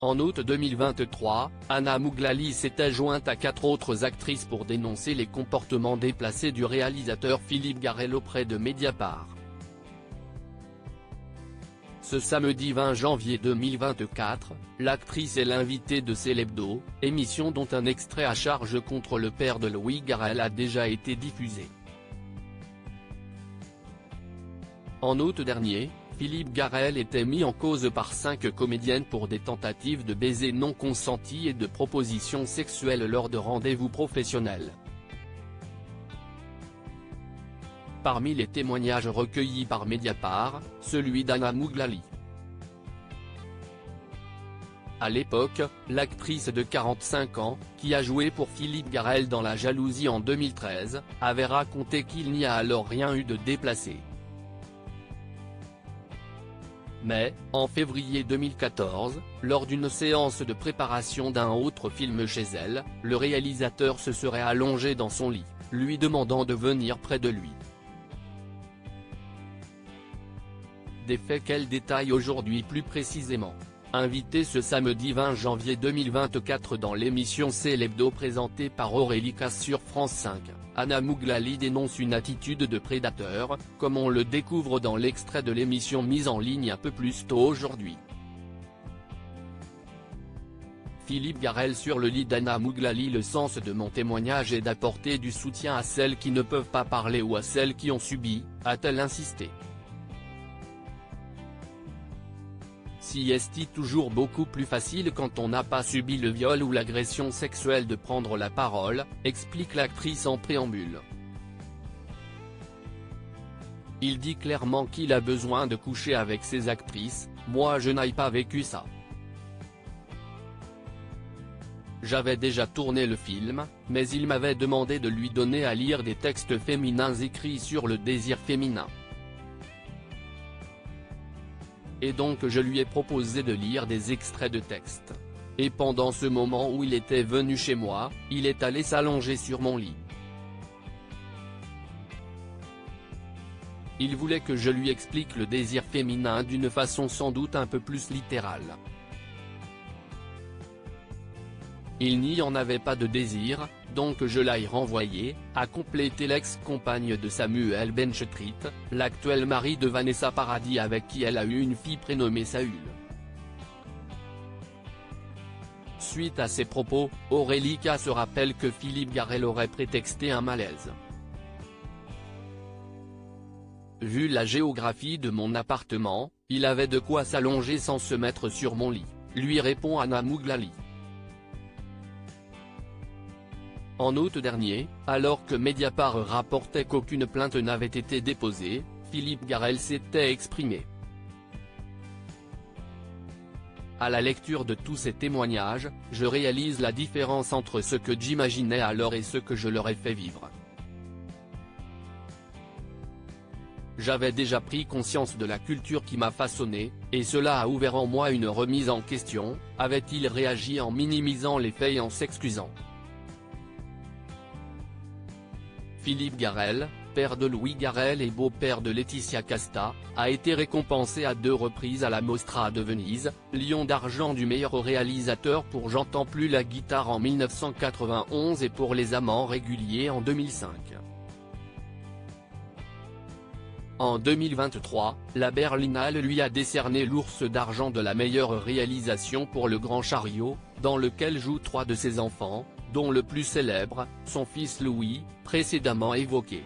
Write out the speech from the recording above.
En août 2023, Anna Mouglali s'était jointe à 4 autres actrices pour dénoncer les comportements déplacés du réalisateur Philippe Garrel auprès de Mediapart. Ce samedi 20 janvier 2024, l'actrice est l'invitée de Célébdo, émission dont un extrait à charge contre le père de Louis Garrel a déjà été diffusé. En août dernier, Philippe Garrel était mis en cause par 5 comédiennes pour des tentatives de baisers non consentis et de propositions sexuelles lors de rendez-vous professionnels. Parmi les témoignages recueillis par Mediapart, celui d'Anna Mouglali. À l'époque, l'actrice de 45 ans, qui a joué pour Philippe Garrel dans La Jalousie en 2013, avait raconté qu'il n'y a alors rien eu de déplacé. Mais, en février 2014, lors d'une séance de préparation d'un autre film chez elle, le réalisateur se serait allongé dans son lit, lui demandant de venir près de lui. Des faits qu'elle détaille aujourd'hui plus précisément. Invitée ce samedi 20 janvier 2024 dans l'émission Célébdo présentée par Aurélie Casse sur France 5, Anna Mouglali dénonce une attitude de prédateur, comme on le découvre dans l'extrait de l'émission mise en ligne un peu plus tôt aujourd'hui. Philippe Garrel sur le lit d'Anna Mouglali. Le sens de mon témoignage est d'apporter du soutien à celles qui ne peuvent pas parler ou à celles qui ont subi, a-t-elle insisté. Si est-il toujours beaucoup plus facile quand on n'a pas subi le viol ou l'agression sexuelle de prendre la parole, explique l'actrice en préambule. Il dit clairement qu'il a besoin de coucher avec ses actrices, moi je n'ai pas vécu ça. J'avais déjà tourné le film, mais il m'avait demandé de lui donner à lire des textes féminins écrits sur le désir féminin. Et donc je lui ai proposé de lire des extraits de textes. Et pendant ce moment où il était venu chez moi, il est allé s'allonger sur mon lit. Il voulait que je lui explique le désir féminin d'une façon sans doute un peu plus littérale. Il n'y en avait pas de désir, donc je l'ai renvoyé, a complété l'ex-compagne de Samuel Benchetrit, l'actuel mari de Vanessa Paradis avec qui elle a eu une fille prénommée Saül. Suite à ces propos, Aurélie Casse rappelle que Philippe Garrel aurait prétexté un malaise. Vu la géographie de mon appartement, il avait de quoi s'allonger sans se mettre sur mon lit, lui répond Anna Mouglali. En août dernier, alors que Mediapart rapportait qu'aucune plainte n'avait été déposée, Philippe Garrel s'était exprimé. À la lecture de tous ces témoignages, je réalise la différence entre ce que j'imaginais alors et ce que je leur ai fait vivre. J'avais déjà pris conscience de la culture qui m'a façonné, et cela a ouvert en moi une remise en question, avait-il réagi en minimisant les faits et en s'excusant. Philippe Garrel, père de Louis Garrel et beau-père de Laetitia Casta, a été récompensé à 2 reprises à la Mostra de Venise, Lion d'argent du meilleur réalisateur pour J'entends plus la guitare en 1991 et pour Les Amants réguliers en 2005. En 2023, la Berlinale lui a décerné l'Ours d'argent de la meilleure réalisation pour Le Grand Chariot, dans lequel jouent 3 de ses enfants, dont le plus célèbre, son fils Louis, précédemment évoqué.